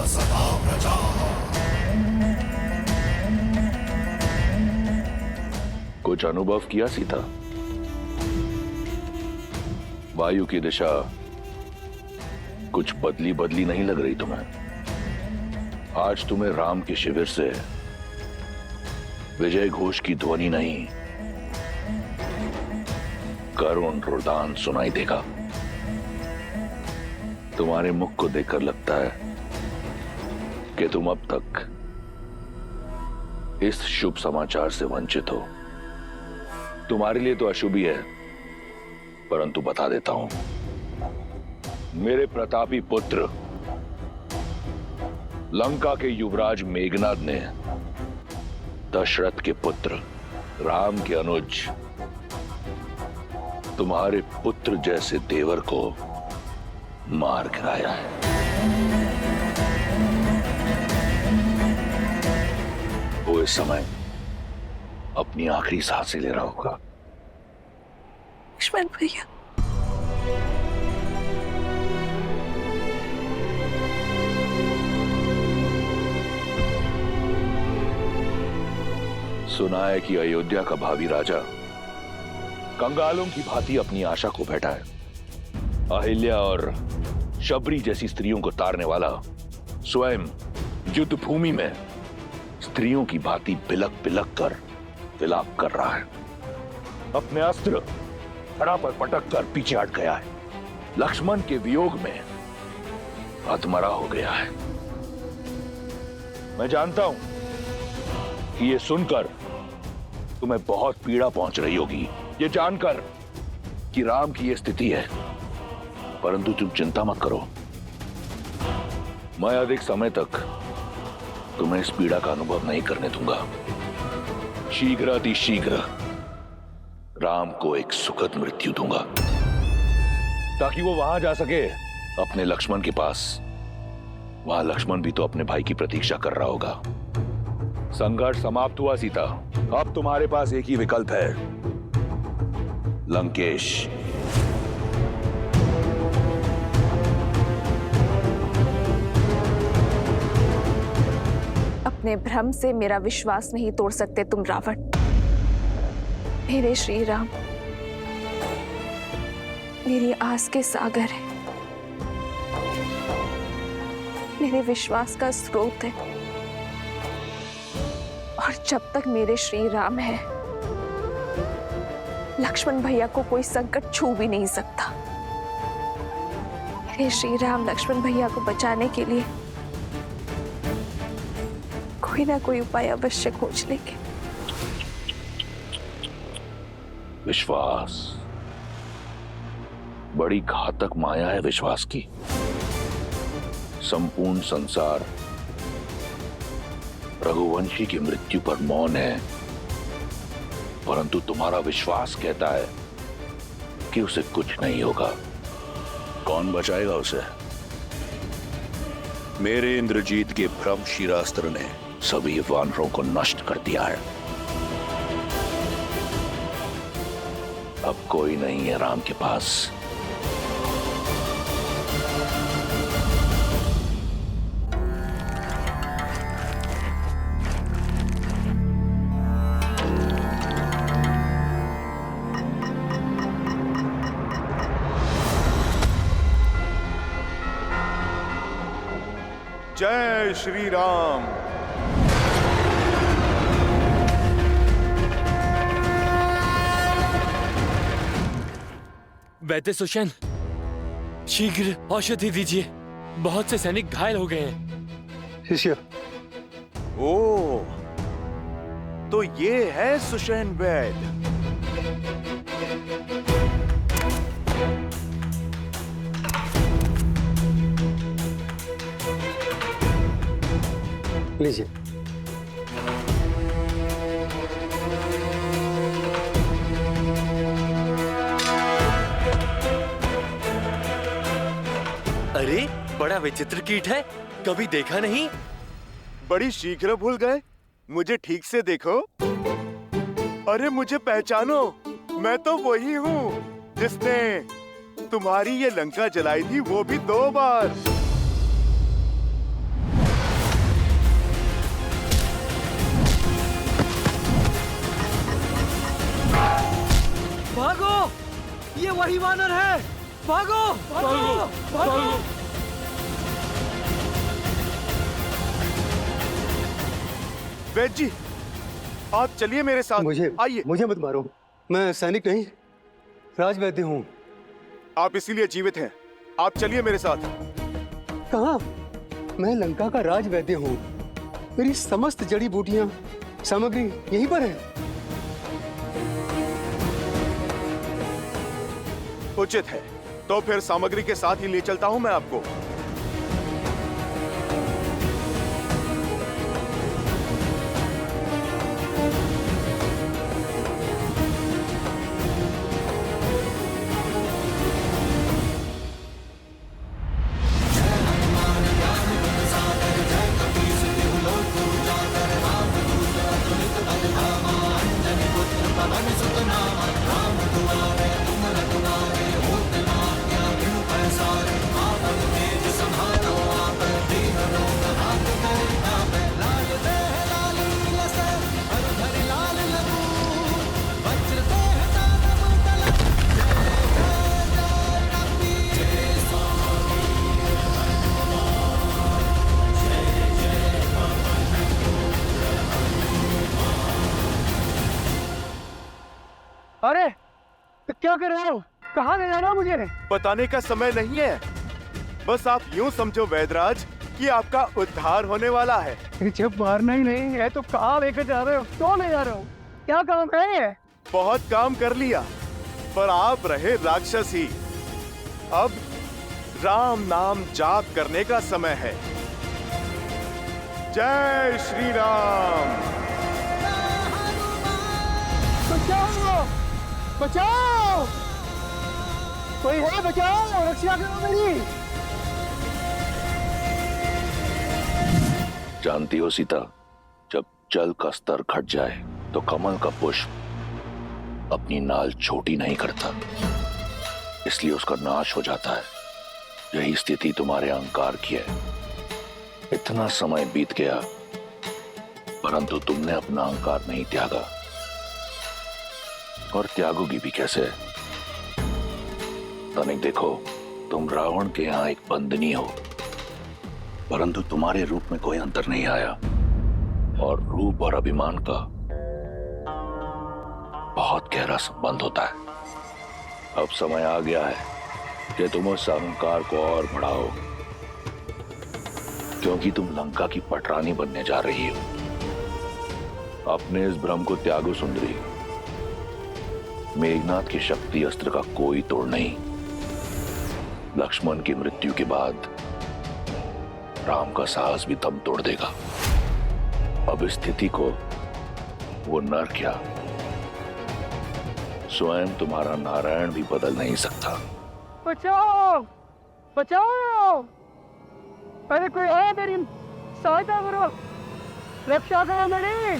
सदा प्रजा। कुछ अनुभव किया सीता? वायु की दिशा कुछ बदली बदली नहीं लग रही तुम्हें? आज तुम्हें राम के शिविर से विजय घोष की ध्वनि नहीं, करुण रुदान सुनाई देगा। तुम्हारे मुख को देखकर लगता है कि तुम अब तक इस शुभ समाचार से वंचित हो। तुम्हारे लिए तो अशुभ ही है, परंतु बता देता हूं, मेरे प्रतापी पुत्र लंका के युवराज मेघनाद ने दशरथ के पुत्र राम के अनुज तुम्हारे पुत्र जैसे देवर को मार गिराया है। वो इस समय अपनी आखिरी सांसें ले रहा होगा। लक्ष्मण भैया, सुना है कि अयोध्या का भावी राजा कंगालों की भांति अपनी आशा को बैठा है। अहिल्या और शबरी जैसी स्त्रियों को तारने वाला स्वयं युद्ध भूमि में स्त्रियों की भांति बिलक बिलक कर विलाप कर रहा है। अपने अस्त्र धड़ा पर पटक कर पीछे हट गया है। लक्ष्मण के वियोग में अधमरा हो गया है। मैं जानता हूं कि ये सुनकर तुम्हें बहुत पीड़ा पहुंच रही होगी, ये जानकर कि राम की ये स्थिति है, परंतु तुम चिंता मत करो। मैं अधिक समय तक तुम्हें इस पीड़ा का अनुभव नहीं करने दूंगा। शीघ्र राम को एक सुखद मृत्यु दूंगा, ताकि वो वहां जा सके अपने लक्ष्मण के पास। वहां लक्ष्मण भी तो अपने भाई की प्रतीक्षा कर रहा होगा। संघर्ष समाप्त हुआ सीता। अब तुम्हारे पास एक ही विकल्प है, लंकेश। अपने भ्रम से मेरा विश्वास नहीं तोड़ सकते तुम रावण। मेरे श्री राम मेरी आस के सागर है, मेरे विश्वास का स्रोत है, और जब तक मेरे श्री राम है, लक्ष्मण भैया को कोई संकट छू भी नहीं सकता। मेरे श्री राम लक्ष्मण भैया को बचाने के लिए कोई ना कोई उपाय अवश्य खोज लेंगे। विश्वास बड़ी घातक माया है विश्वास की। संपूर्ण संसार रघुवंशी की मृत्यु पर मौन है, परंतु तुम्हारा विश्वास कहता है कि उसे कुछ नहीं होगा। कौन बचाएगा उसे? मेरे इंद्रजीत के भ्रम शिरास्त्र ने सभी वानरों को नष्ट कर दिया है। अब कोई नहीं है राम के पास। जय श्री राम। वैद्य सुषेण, शीघ्र औषधि दीजिए। बहुत से सैनिक घायल हो गए हैं। शिष्य, ओ, तो ये है सुषेण वैद्य। लीजिए। अरे, बड़ा विचित्र कीट है, कभी देखा नहीं। बड़ी शीघ्र भूल गए। मुझे ठीक से देखो। अरे मुझे पहचानो, मैं तो वही हूँ जिसने तुम्हारी ये लंका जलाई थी, वो भी 2 बार। वानर है, भागो भागो भागो। वैद्य जी, आप चलिए मेरे साथ। आइए। मुझे मत मारो, मैं सैनिक नहीं, राजवैद्य हूँ। आप इसीलिए जीवित हैं। आप चलिए मेरे साथ। कहाँ? मैं लंका का राजवैद्य हूँ। मेरी समस्त जड़ी बूटियां, सामग्री यहीं पर है। उचित है, तो फिर सामग्री के साथ ही ले चलता हूँ मैं आपको। अरे तो क्या कर रहे हो? कहाँ ले जा रहे हो मुझे? बताने का समय नहीं है, बस आप यूं समझो वैदराज कि आपका उद्धार होने वाला है। जब मारना ही नहीं है तो कहाँ लेकर जा रहे हो? क्यों ले जा रहे हो? क्या काम है? बहुत काम कर लिया, पर आप रहे राक्षस ही। अब राम नाम जाप करने का समय है। जय श्री राम। बचाओ! बचाओ! कोई है? बचाओ! रक्षा करो मेरी! जानती हो सीता, जब जल का स्तर घट जाए तो कमल का पुष्प अपनी नाल छोटी नहीं करता, इसलिए उसका नाश हो जाता है। यही स्थिति तुम्हारे अहंकार की है। इतना समय बीत गया, परंतु तुमने अपना अहंकार नहीं त्यागा, और त्यागोगी भी कैसे? तनिक देखो, तुम रावण के यहाँ एक बंदनी हो, परंतु तुम्हारे रूप में कोई अंतर नहीं आया, और रूप और अभिमान का बहुत गहरा संबंध होता है। अब समय आ गया है कि तुम उस अहंकार को और बढ़ाओ, क्योंकि तुम लंका की पटरानी बनने जा रही हो। अपने इस भ्रम को त्यागो सुंदरी। मेघनाथ की शक्ति अस्त्र का कोई तोड़ नहीं। लक्ष्मण की मृत्यु के बाद राम का साहस भी दम तोड़ देगा। अब इस स्थिति को वो नर क्या, स्वयं तुम्हारा नारायण भी बदल नहीं सकता। बचाओ! बचाओ! अरे कोई है? मेरी सहायता करो, रक्षा करो मेरी।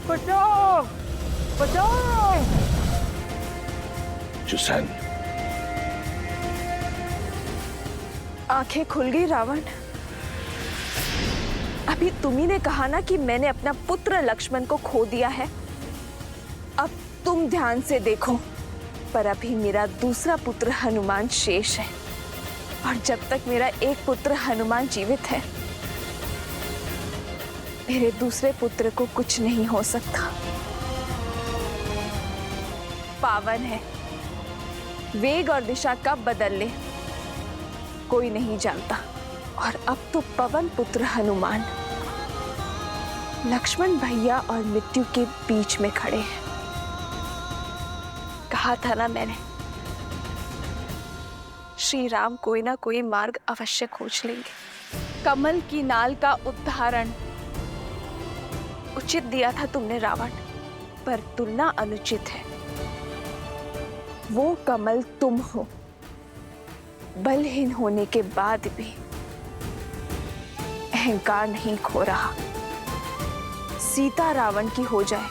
बचाओ! बचाओ! जुसैन, आंखें खुल गई रावण। अभी तुम्ही ने कहा ना कि मैंने अपना पुत्र लक्ष्मण को खो दिया है। अब तुम ध्यान से देखो, पर अभी मेरा दूसरा पुत्र हनुमान शेष है, और जब तक मेरा एक पुत्र हनुमान जीवित है, मेरे दूसरे पुत्र को कुछ नहीं हो सकता। पावन है, वेग और दिशा कब बदल ले कोई नहीं जानता। और अब तो पवन पुत्र हनुमान लक्ष्मण भैया और मृत्यु के बीच में खड़े हैं। कहा था ना मैंने, श्री राम कोई ना कोई मार्ग अवश्य खोज लेंगे। कमल की नाल का उद्धारण उचित दिया था तुमने रावण, पर तुलना अनुचित है। वो कमल तुम हो, बलहीन होने के बाद भी अहंकार नहीं खो रहा। सीता रावण की हो जाए,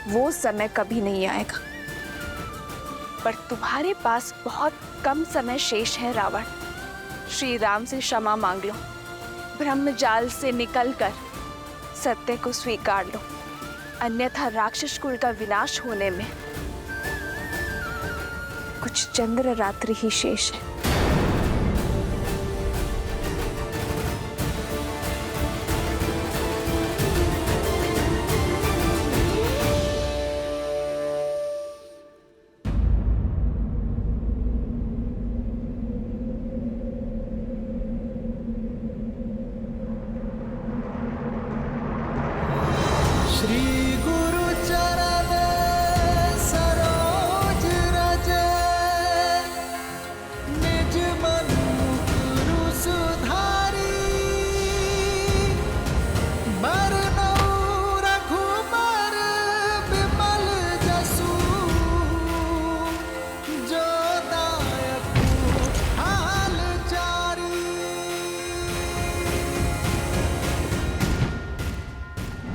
वो समय कभी नहीं आएगा, पर तुम्हारे पास बहुत कम समय शेष है रावण। श्री राम से क्षमा मांग लो। ब्रह्मजाल से निकलकर सत्य को स्वीकार लो, अन्यथा राक्षस कुल का विनाश होने में कुछ चंद्र रात्रि ही शेष है।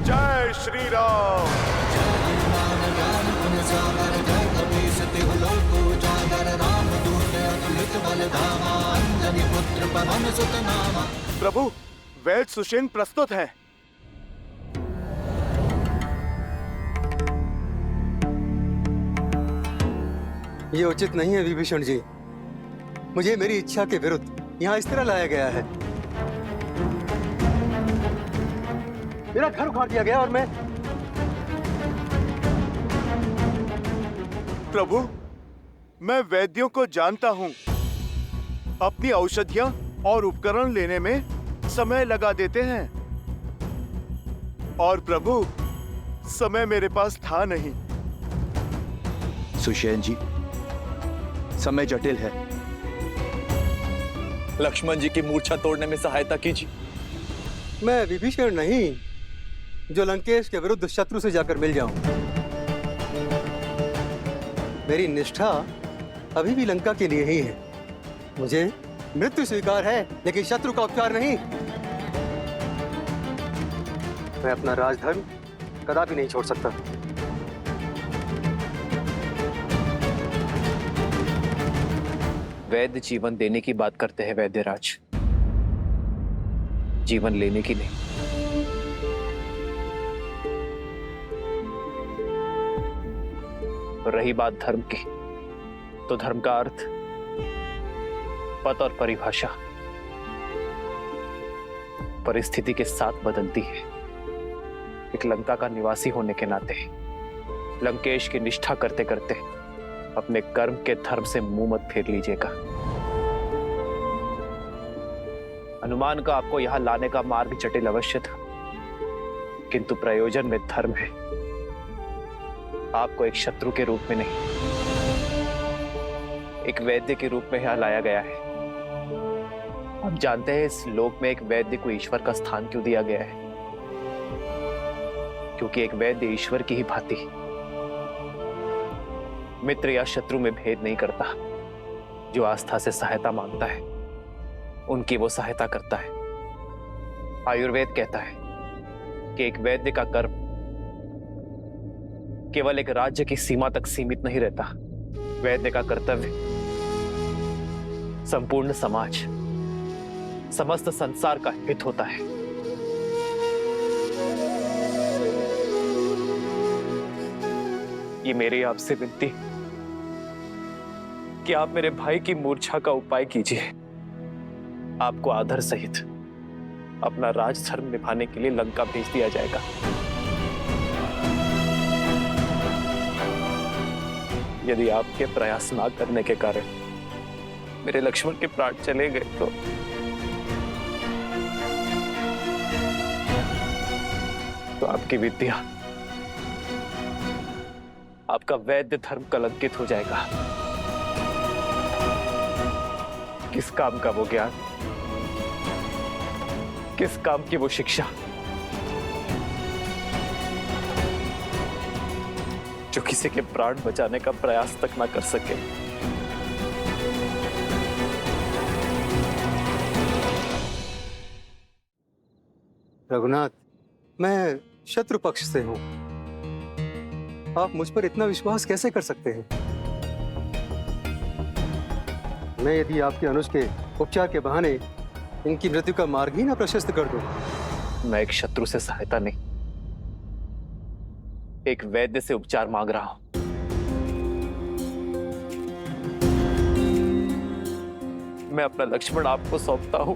जय श्री राम। प्रभु, वैद्य सुषेण प्रस्तुत है। ये उचित नहीं है विभीषण जी। मुझे मेरी इच्छा के विरुद्ध यहाँ इस तरह लाया गया है। मेरा घर उखाड़ दिया गया और मैं प्रभु, मैं वैद्यों को जानता हूँ। अपनी औषधियाँ और उपकरण लेने में समय लगा देते हैं। और प्रभु, समय मेरे पास था नहीं। सुषेण जी, समय जटिल है। लक्ष्मण जी की मूर्छा तोड़ने में सहायता कीजिए। मैं विभीषण नहीं जो लंकेश के विरुद्ध शत्रु से जाकर मिल जाऊं। मेरी निष्ठा अभी भी लंका के लिए ही है। मुझे मृत्यु स्वीकार है, लेकिन शत्रु का उपचार नहीं। मैं अपना राजधर्म कदापि नहीं छोड़ सकता। वैद्य जीवन देने की बात करते हैं वैद्यराज, जीवन लेने की नहीं। और रही बात धर्म की, तो धर्म का अर्थ, पद और परिभाषा परिस्थिति के साथ बदलती है। एक लंका का निवासी होने के नाते लंकेश की निष्ठा करते करते अपने कर्म के धर्म से मुंह मत फेर लीजिएगा। हनुमान का आपको यहां लाने का मार्ग जटिल अवश्य था, किंतु प्रयोजन में धर्म है। आपको एक शत्रु के रूप में नहीं, एक वैद्य के रूप में यहां लाया गया है। आप जानते हैं इस लोक में एक वैद्य को ईश्वर का स्थान क्यों दिया गया है? क्योंकि एक वैद्य ईश्वर की ही भांति मित्र या शत्रु में भेद नहीं करता। जो आस्था से सहायता मांगता है, उनकी वो सहायता करता है। आयुर्वेद कहता है कि एक वैद्य का कर्म केवल एक राज्य की सीमा तक सीमित नहीं रहता। वैद्य का कर्तव्य संपूर्ण समाज, समस्त संसार का हित होता है। ये मेरी आपसे विनती कि आप मेरे भाई की मूर्छा का उपाय कीजिए। आपको आदर सहित अपना राजधर्म निभाने के लिए लंका भेज दिया जाएगा। यदि आपके प्रयास ना करने के कारण मेरे लक्ष्मण के प्राण चले गए तो आपकी विद्या, आपका वैद्य धर्म कलंकित हो जाएगा। किस काम का वो ज्ञान, किस काम की वो शिक्षा जो किसी के प्राण बचाने का प्रयास तक ना कर सके। रघुनाथ, मैं शत्रु पक्ष से हूं। आप मुझ पर इतना विश्वास कैसे कर सकते हैं? मैं यदि आपके अनुज के उपचार के बहाने इनकी मृत्यु का मार्ग ही ना प्रशस्त कर दूं, मैं एक शत्रु से सहायता नहीं, एक वैद्य से उपचार मांग रहा हूं। मैं अपना लक्ष्मण आपको सौंपता हूं,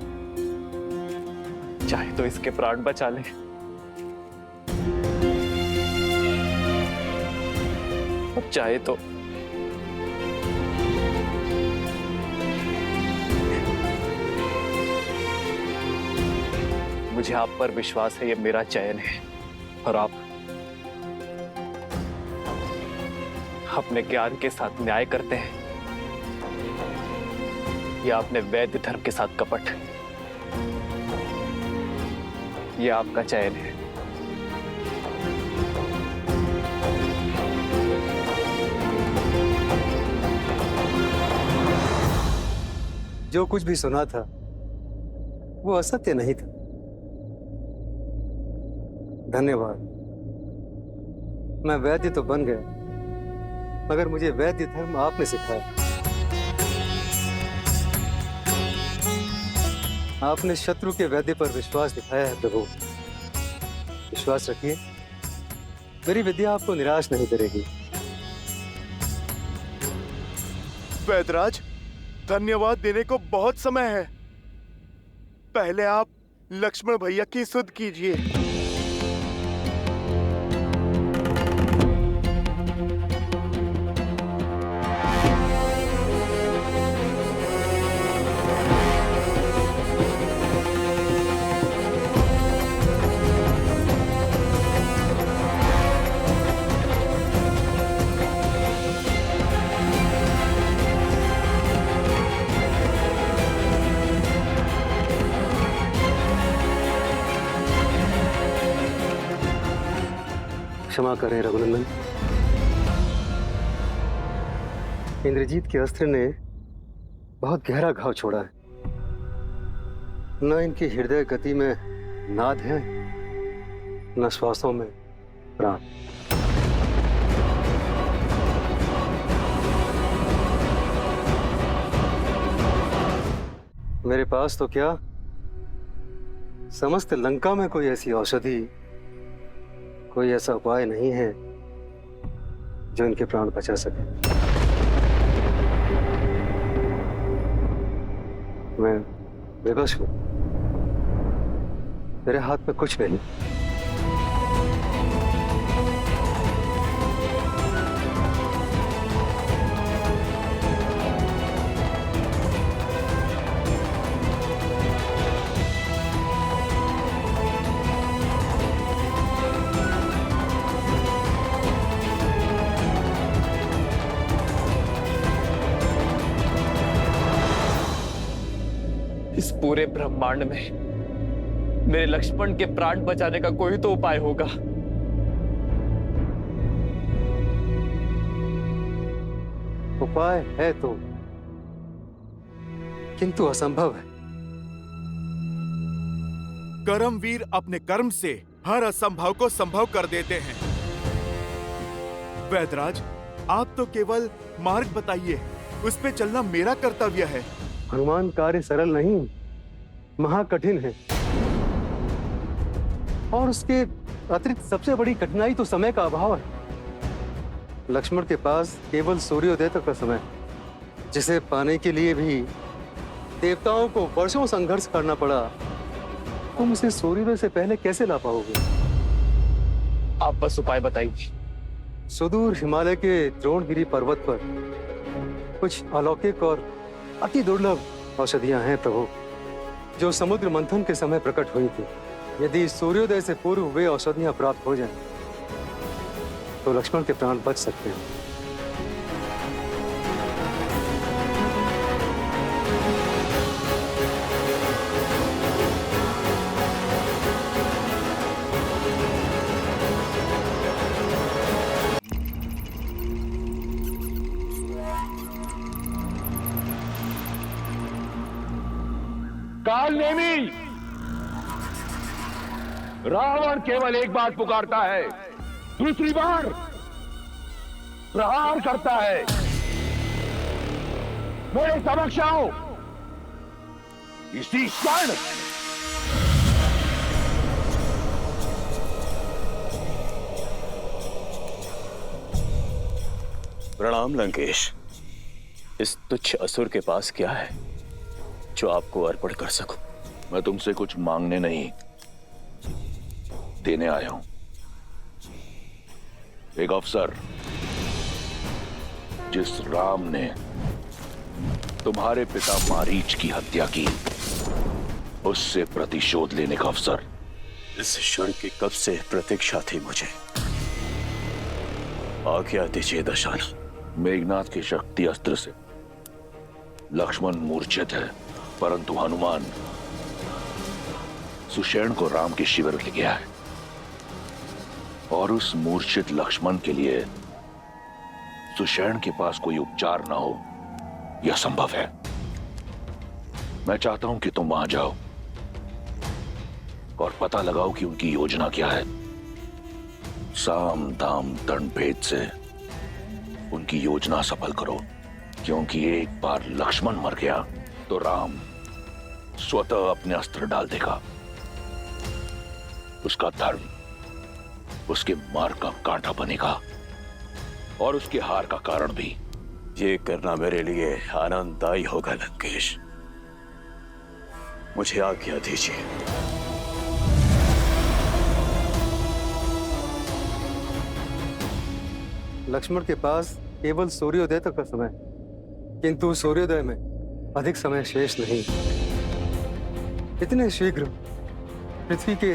चाहे तो इसके प्राण बचा ले। अब चाहे तो मुझे आप पर विश्वास है, ये मेरा चयन है और आप अपने ज्ञान के साथ न्याय करते हैं या अपने वैद्य धर्म के साथ कपट। यह आपका चयन है। जो कुछ भी सुना था वो असत्य नहीं था। धन्यवाद। मैं वैद्य तो बन गया, मगर मुझे वैद्य धर्म आपने सिखाया। आपने शत्रु के वैद्य पर विश्वास दिखाया है प्रभु। विश्वास रखिए, मेरी विद्या आपको निराश नहीं करेगी। वैदराज, धन्यवाद देने को बहुत समय है। पहले आप लक्ष्मण भैया की सुध कीजिए। क्षमा करें रघुनंदन। इंद्रजीत के अस्त्र ने बहुत गहरा घाव छोड़ा है। न इनकी हृदय गति में नाद है, न श्वासों में प्राण। मेरे पास तो क्या, समस्त लंका में कोई ऐसी औषधि, कोई ऐसा उपाय नहीं है जो इनके प्राण बचा सके। मैं विवश हूं, मेरे हाथ में कुछ नहीं। इस पूरे ब्रह्मांड में मेरे लक्ष्मण के प्राण बचाने का कोई तो उपाय होगा। उपाय है तो, किंतु असंभव है। कर्मवीर अपने कर्म से हर असंभव को संभव कर देते हैं। वैदराज, आप तो केवल मार्ग बताइए, उस पे चलना मेरा कर्तव्य है। हनुमान, कार्य सरल नहीं, महाकठिन है। और उसके अतिरिक्त सबसे बड़ी कठिनाई तो समय का अभाव है। लक्ष्मण के पास केवल सूर्योदय तक का समय, जिसे पाने के लिए भी देवताओं को वर्षों संघर्ष करना पड़ा। तुम उसे सूर्योदय से पहले कैसे ला पाओगे? आप बस उपाय बताइए। सुदूर हिमालय के द्रोणगिरी पर्वत पर कुछ अलौकिक और अति दुर्लभ औषधियां हैं प्रभु, जो समुद्र मंथन के समय प्रकट हुई थी। यदि सूर्योदय से पूर्व वे औषधियां प्राप्त हो जाएं, तो लक्ष्मण के प्राण बच सकते हैं। कालनेमी, रावण केवल एक बात पुकारता है, दूसरी बार प्रहार करता है। मेरे समक्ष आओ इसी क्षण। प्रणाम लंकेश। इस तुच्छ असुर के पास क्या है जो आपको अर्पण कर सकूं? मैं तुमसे कुछ मांगने नहीं, देने आया हूं। एक अवसर जिस राम ने तुम्हारे पिता मारीच की हत्या की, उससे प्रतिशोध लेने का अवसर। इस क्षण की कब से प्रतीक्षा थी मुझे। आज्ञा दीजिए दशानन। मेघनाथ के शक्ति अस्त्र से लक्ष्मण मूर्छित है, परंतु हनुमान सुषेण को राम के शिविर ले गया है, और उस मूर्छित लक्ष्मण के लिए सुषेण के पास कोई उपचार ना हो, यह संभव है। मैं चाहता हूं कि तुम वहां जाओ और पता लगाओ कि उनकी योजना क्या है। साम दाम दंड भेद से उनकी योजना सफल करो, क्योंकि एक बार लक्ष्मण मर गया तो राम स्वतः अपने अस्त्र डाल देगा। उसका धर्म उसके मार्ग का कांटा बनेगा और उसके हार का कारण भी। ये करना मेरे लिए आनंददायी होगा लंकेश। मुझे आज्ञा दीजिए। लक्ष्मण के पास केवल सूर्योदय तक का समय, किंतु सूर्योदय में अधिक समय शेष नहीं। इतने शीघ्र पृथ्वी के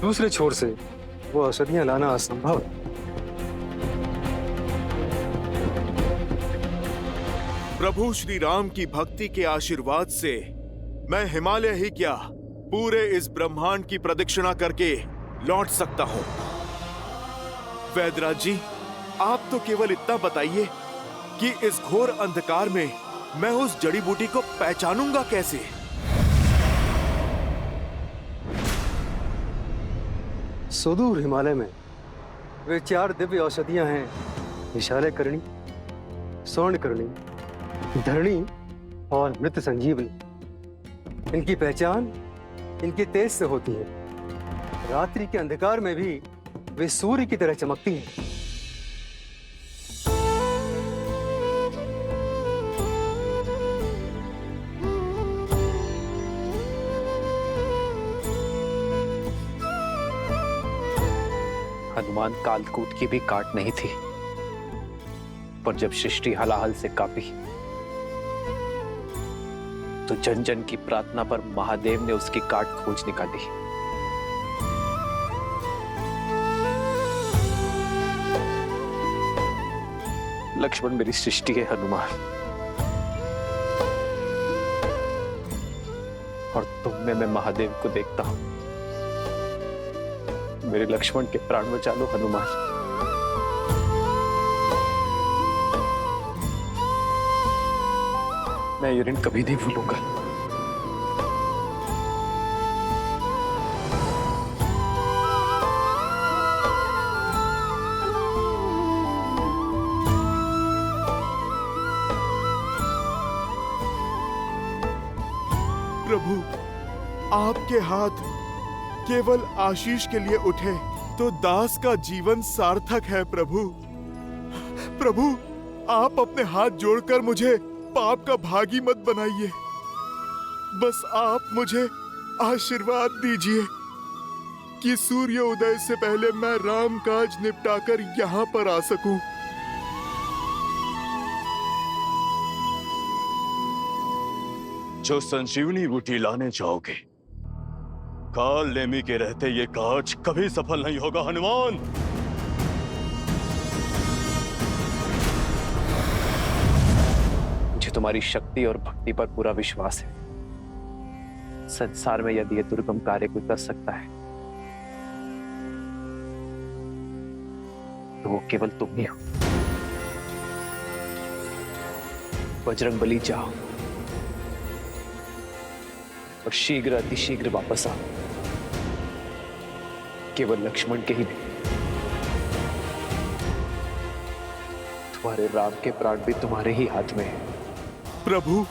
दूसरे छोर से वो औषधियां लाना असंभव है। प्रभु श्री राम की भक्ति के आशीर्वाद से मैं हिमालय ही क्या, पूरे इस ब्रह्मांड की प्रदक्षिणा करके लौट सकता हूँ। वैद्यराज जी, आप तो केवल इतना बताइए कि इस घोर अंधकार में मैं उस जड़ी बूटी को पहचानूंगा कैसे? सुदूर हिमालय में वे 4 दिव्य औषधियां हैं, विशालय करणी, स्वर्ण करणी, धरणी और मृत संजीवनी। इनकी पहचान इनके तेज से होती है। रात्रि के अंधकार में भी वे सूर्य की तरह चमकती हैं। हनुमान कालकूट की भी काट नहीं थी, पर जब सृष्टि हलाहल से कांपी तो जन जन की प्रार्थना पर महादेव ने उसकी काट खोज निकाली। लक्ष्मण मेरी सृष्टि है हनुमान, और तुम में मैं महादेव को देखता हूं। मेरे लक्ष्मण के प्राण बचा लो हनुमान। मैं ये ऋण कभी नहीं भूलूंगा। प्रभु, आपके हाथ केवल आशीष के लिए उठे तो दास का जीवन सार्थक है। प्रभु, प्रभु, आप अपने हाथ जोड़कर मुझे पाप का भागी मत बनाइए। बस आप मुझे आशीर्वाद दीजिए कि सूर्य उदय से पहले मैं राम काज निपटाकर यहाँ पर आ सकूं। जो संजीवनी बूटी लाने जाओगे, काल नेमी के रहते ये काज कभी सफल नहीं होगा हनुमान। मुझे तुम्हारी शक्ति और भक्ति पर पूरा विश्वास है। संसार में यदि यह दुर्गम कार्य कोई कर सकता है तो वो केवल तुम ही हो। बजरंगबली, जाओ और शीघ्र अतिशीघ्र वापस आओ। केवल लक्ष्मण के ही नहीं, तुम्हारे राम के प्राण भी तुम्हारे ही हाथ में है। प्रभु,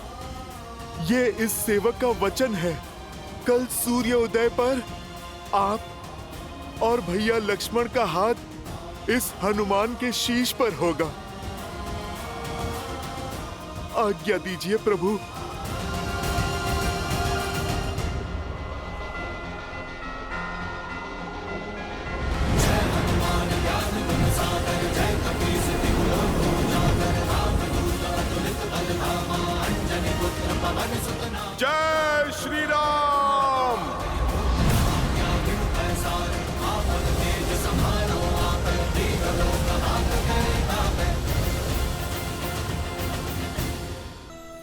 ये इस सेवक का वचन है। कल सूर्योदय पर आप और भैया लक्ष्मण का हाथ इस हनुमान के शीश पर होगा। आज्ञा दीजिए प्रभु। जय श्री राम।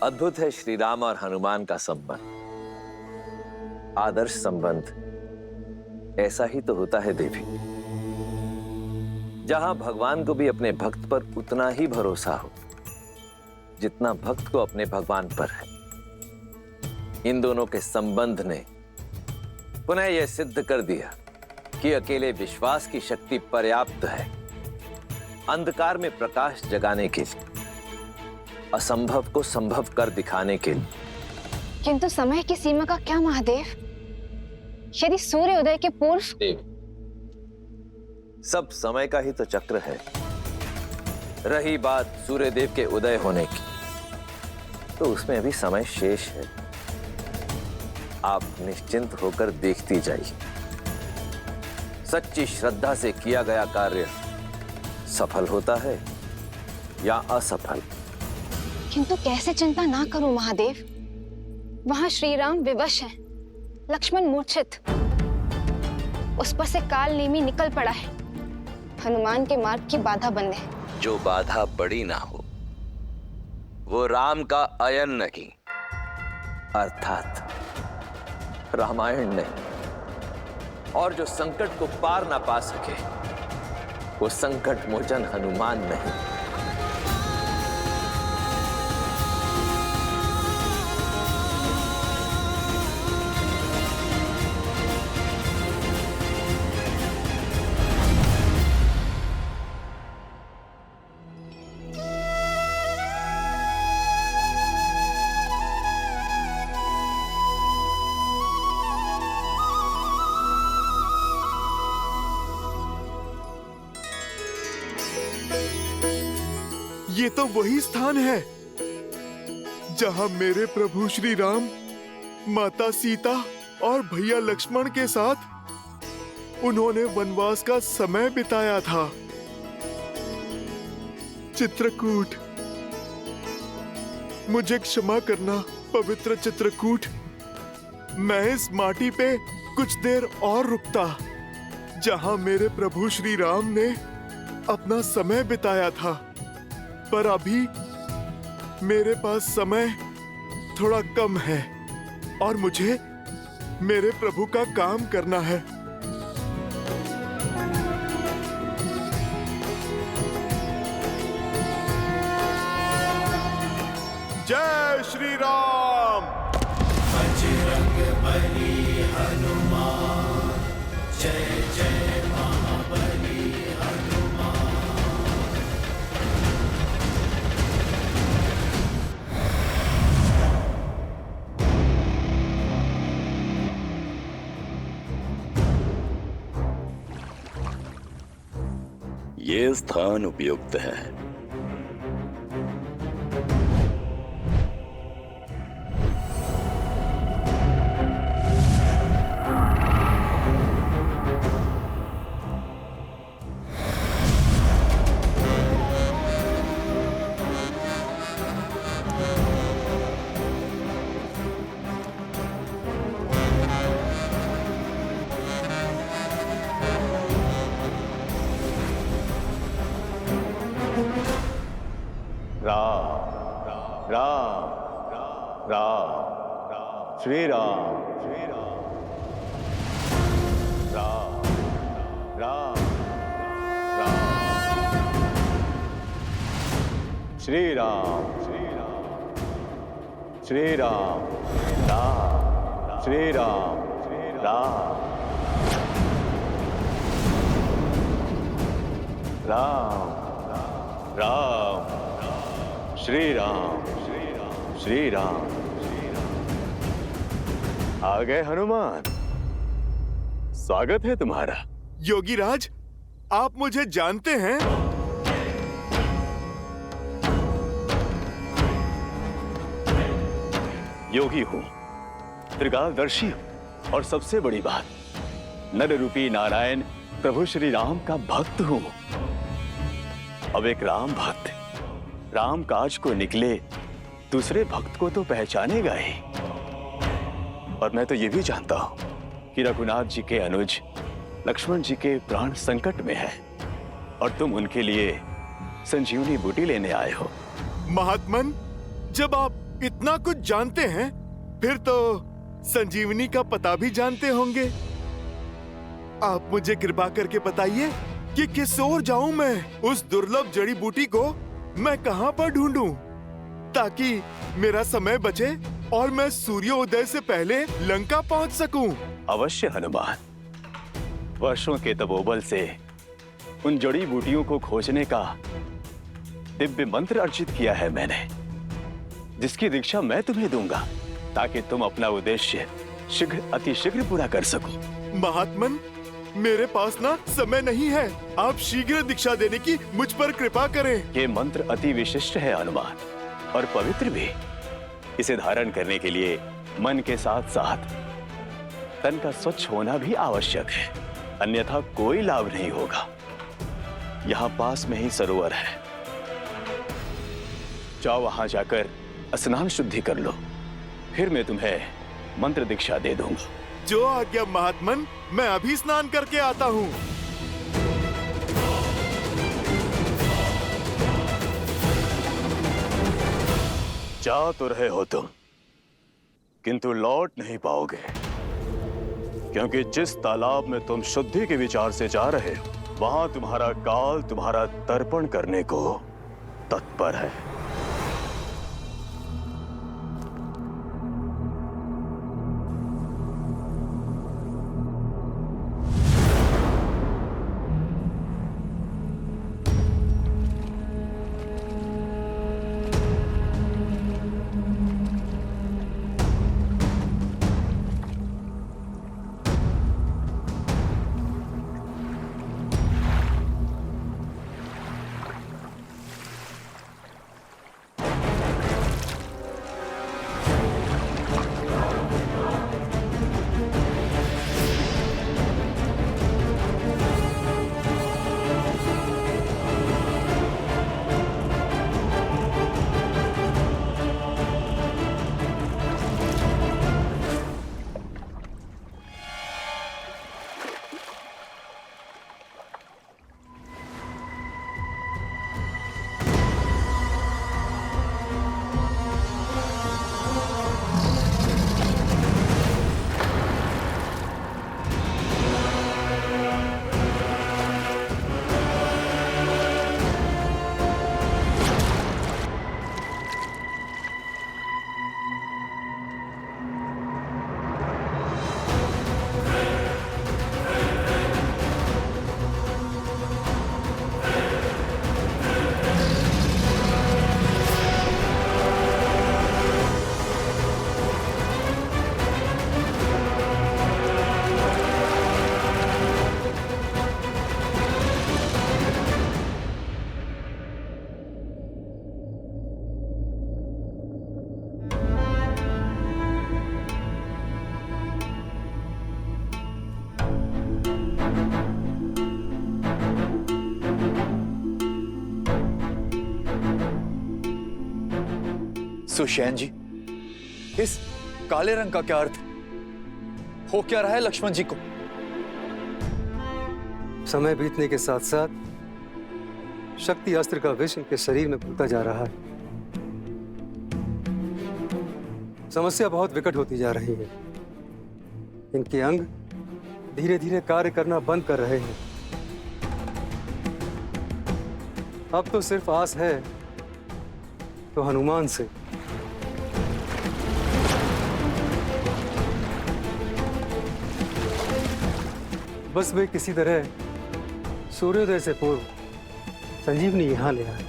अद्भुत है श्री राम और हनुमान का संबंध, आदर्श संबंध। ऐसा ही तो होता है देवी, जहां भगवान को भी अपने भक्त पर उतना ही भरोसा हो जितना भक्त को अपने भगवान पर है। इन दोनों के संबंध ने पुनः यह सिद्ध कर दिया कि अकेले विश्वास की शक्ति पर्याप्त है अंधकार में प्रकाश जगाने के लिए, असंभव को संभव कर दिखाने के लिए। किंतु समय की सीमा का क्या महादेव? यदि सूर्योदय के पूर्व सब समय का ही तो चक्र है। रही बात सूर्यदेव के उदय होने की, तो उसमें अभी समय शेष है। आप निश्चिंत होकर देखती जाइए। सच्ची श्रद्धा से किया गया कार्य सफल होता है या असफल। किंतु कैसे चिंता ना करूं महादेव? वहां श्री राम विवश हैं, लक्ष्मण मूर्छित, उस पर से काल नेमी निकल पड़ा है, हनुमान के मार्ग की बाधा बंद है। जो बाधा बड़ी ना हो वो राम का अयन नहीं, अर्थात रामायण नहीं। और जो संकट को पार ना पा सके वो संकट मोचन हनुमान नहीं। ये तो वही स्थान है जहां मेरे प्रभु श्री राम माता सीता और भैया लक्ष्मण के साथ उन्होंने वनवास का समय बिताया था। चित्रकूट, मुझे क्षमा करना पवित्र चित्रकूट। मैं इस माटी पे कुछ देर और रुकता जहां मेरे प्रभु श्री राम ने अपना समय बिताया था, पर अभी मेरे पास समय थोड़ा कम है और मुझे मेरे प्रभु का काम करना है। जय श्री राम। बजरंग बली हनुमान, जय जय महाबली हनुमान। ये स्थान उपयुक्त है। श्री राम, श्री राम, राम, राम, राम, श्री राम, श्री राम, श्री राम, राम, श्री राम, राम, राम, राम, श्री राम, श्री राम। आ गए हनुमान, स्वागत है तुम्हारा। योगीराज, आप मुझे जानते हैं? योगी हूं, त्रिकालदर्शी हूं और सबसे बड़ी बात नर रूपी नारायण प्रभु श्री राम का भक्त हूं। अब एक राम भक्त राम काज को निकले दूसरे भक्त को तो पहचानेगा ही। और मैं तो ये भी जानता हूं कि रघुनाथ जी के अनुज लक्ष्मण जी के प्राण संकट में है और तुम उनके लिए संजीवनी बूटी लेने आए हो। महात्मन, जब आप इतना कुछ जानते हैं फिर तो संजीवनी का पता भी जानते होंगे। आप मुझे कृपा करके बताइए कि किस ओर जाऊं मैं? उस दुर्लभ जड़ी बूटी को मैं कहां पर ढूंढूं ताकि मेरा समय बचे और मैं सूर्योदय से पहले लंका पहुंच सकूं? अवश्य हनुमान, वर्षों के तपोबल से उन जड़ी बूटियों को खोजने का दिव्य मंत्र अर्जित किया है मैंने, जिसकी दीक्षा मैं तुम्हें दूंगा ताकि तुम अपना उद्देश्य शीघ्र अति शीघ्र पूरा कर सको। महात्मन, मेरे पास ना समय नहीं है, आप शीघ्र दीक्षा देने की मुझ पर कृपा करें। ये मंत्र अति विशिष्ट है हनुमान और पवित्र भी। इसे धारण करने के लिए मन के साथ साथ तन का स्वच्छ होना भी आवश्यक है, अन्यथा कोई लाभ नहीं होगा। यहाँ पास में ही सरोवर है, जाओ वहां जाकर स्नान शुद्धि कर लो, फिर मैं तुम्हें मंत्र दीक्षा दे दूंगा। जो आज्ञा महात्मन, मैं अभी स्नान करके आता हूँ। जा तो रहे हो तुम, किंतु लौट नहीं पाओगे, क्योंकि जिस तालाब में तुम शुद्धि के विचार से जा रहे हो वहां तुम्हारा काल तुम्हारा तर्पण करने को तत्पर है। सुषैन जी, इस काले रंग का क्या अर्थ हो क्या रहा है लक्ष्मण जी को? समय बीतने के साथ साथ शक्ति अस्त्र का विष इनके शरीर में घुलता जा रहा है। समस्या बहुत विकट होती जा रही है। इनके अंग धीरे धीरे कार्य करना बंद कर रहे हैं। अब तो सिर्फ आस है तो हनुमान से। बस वे किसी तरह सूर्योदय से पूर्व संजीवनी यहां ले आए।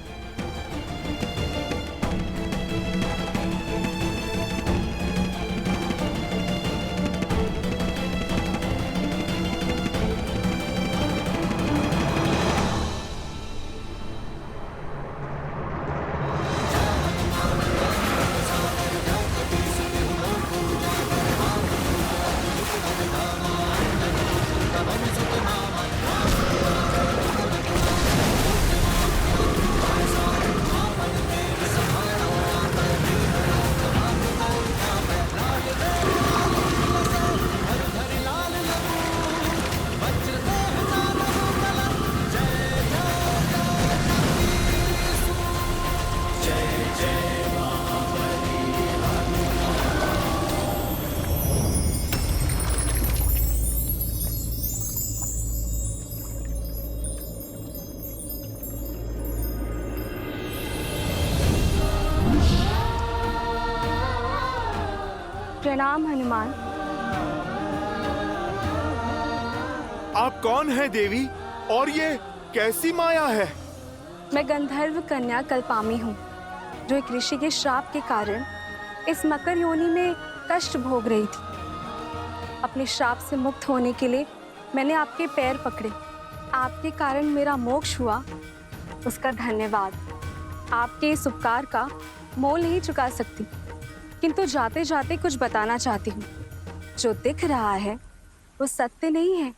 प्रणाम हनुमान। आप कौन हैं देवी, और ये कैसी माया है? मैं गंधर्व कन्या कल्पामी हूँ, जो एक ऋषि के श्राप के कारण इस मकर योनि में कष्ट भोग रही थी। अपने श्राप से मुक्त होने के लिए मैंने आपके पैर पकड़े। आपके कारण मेरा मोक्ष हुआ, उसका धन्यवाद। आपके इस उपकार का मोल नहीं चुका सकती, किंतु जाते जाते कुछ बताना चाहती हूँ। जो दिख रहा है वो सत्य नहीं है।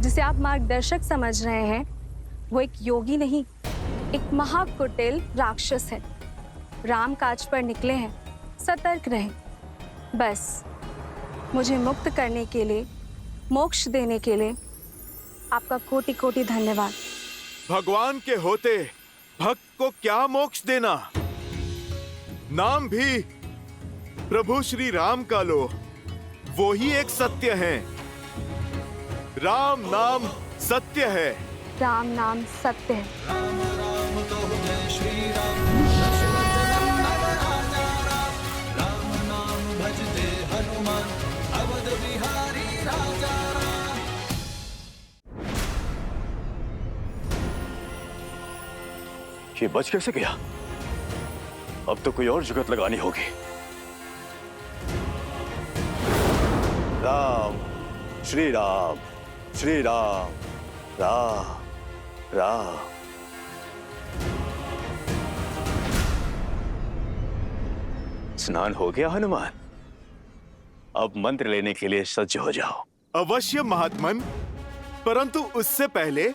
जिसे आप मार्गदर्शक समझ रहे हैं वो एक योगी नहीं, एक महाकुटिल राक्षस है। राम काज पर निकले हैं, सतर्क रहें। बस मुझे मुक्त करने के लिए, मोक्ष देने के लिए आपका कोटि कोटि धन्यवाद। भगवान के होते भक्त को क्या मोक्ष देना? नाम भी प्रभु श्री राम का लो, वो ही एक सत्य है। राम नाम सत्य है। राम नाम सत्य है। राम राम कहो जय श्री राम, राम नाम भजते हनुमान, अवध बिहारी राजा। ये बच कैसे गया? अब तो कोई और जुगत लगानी होगी। राम श्री राम, श्री राम, राम राम। स्नान हो गया हनुमान, अब मंत्र लेने के लिए सज्ज हो जाओ। अवश्य महात्मन, परंतु उससे पहले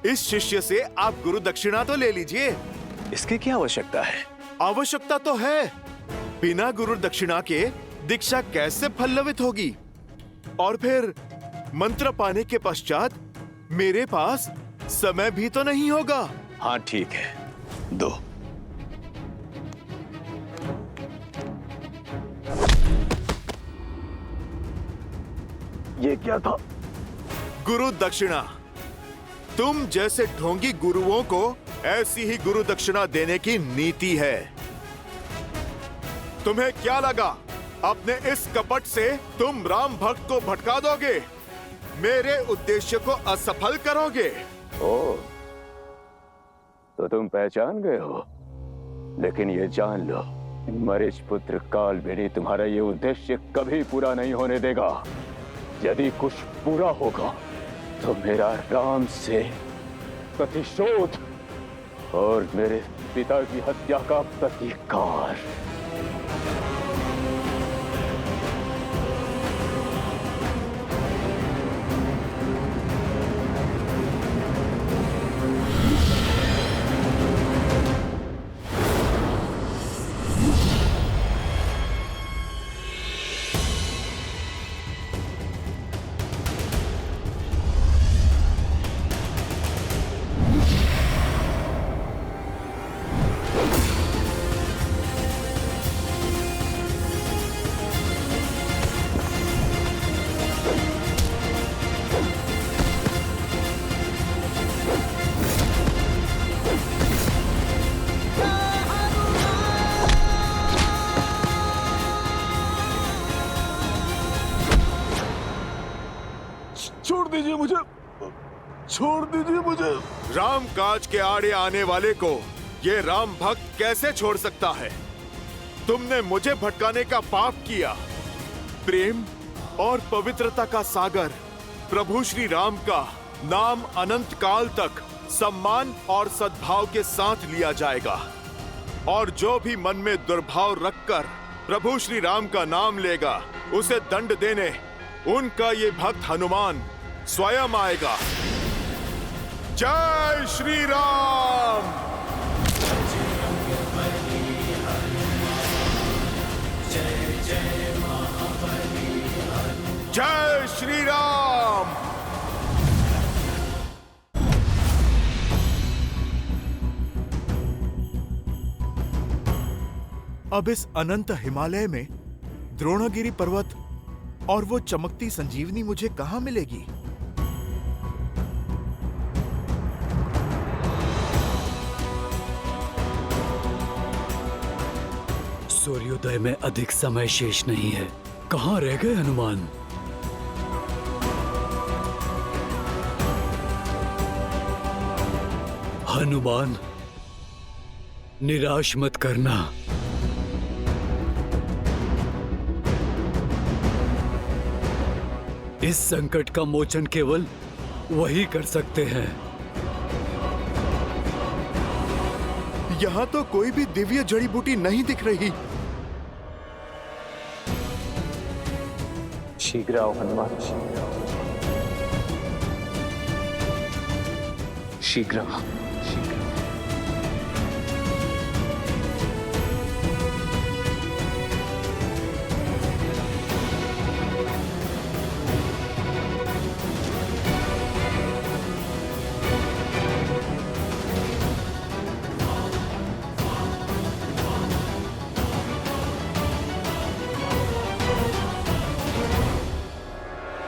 इस शिष्य से आप गुरु दक्षिणा तो ले लीजिए। इसकी क्या आवश्यकता है? आवश्यकता तो है, बिना गुरु दक्षिणा के दीक्षा कैसे फलवित होगी? और फिर मंत्र पाने के पश्चात मेरे पास समय भी तो नहीं होगा। हाँ ठीक है, दो। ये क्या था? गुरु दक्षिणा। तुम जैसे ढोंगी गुरुओं को ऐसी ही गुरु दक्षिणा देने की नीति है। तुम्हें क्या लगा अपने इस कपट से तुम राम भक्त को भटका दोगे, मेरे उद्देश्य को असफल करोगे? ओ, तो तुम पहचान गए हो। लेकिन ये जान लो, मरीच पुत्र कालबेनी तुम्हारा ये उद्देश्य कभी पूरा नहीं होने देगा। यदि कुछ पूरा होगा तो मेरा राम से प्रतिशोध और मेरे पिता की हत्या का प्रतिकार। छोड़ दीजिए मुझे, छोड़ दीजिए मुझे। राम काज के आड़े आने वाले को ये राम भक्त कैसे छोड़ सकता है? तुमने मुझे भटकाने का पाप किया। प्रेम और पवित्रता का सागर प्रभु श्री राम का नाम अनंत काल तक सम्मान और सद्भाव के साथ लिया जाएगा, और जो भी मन में दुर्भाव रखकर प्रभु श्री राम का नाम लेगा, उसे दंड देने उनका ये भक्त हनुमान स्वयं आएगा। जय श्री राम। जय श्री राम। अब इस अनंत हिमालय में द्रोणगिरि पर्वत और वो चमकती संजीवनी मुझे कहां मिलेगी? सूर्योदय में अधिक समय शेष नहीं है। कहाँ रह गए हनुमान? हनुमान, निराश मत करना। इस संकट का मोचन केवल वही कर सकते हैं। यहाँ तो कोई भी दिव्य जड़ी बूटी नहीं दिख रही। शीघ्र आओ हनुमान, शीघ्र आओ।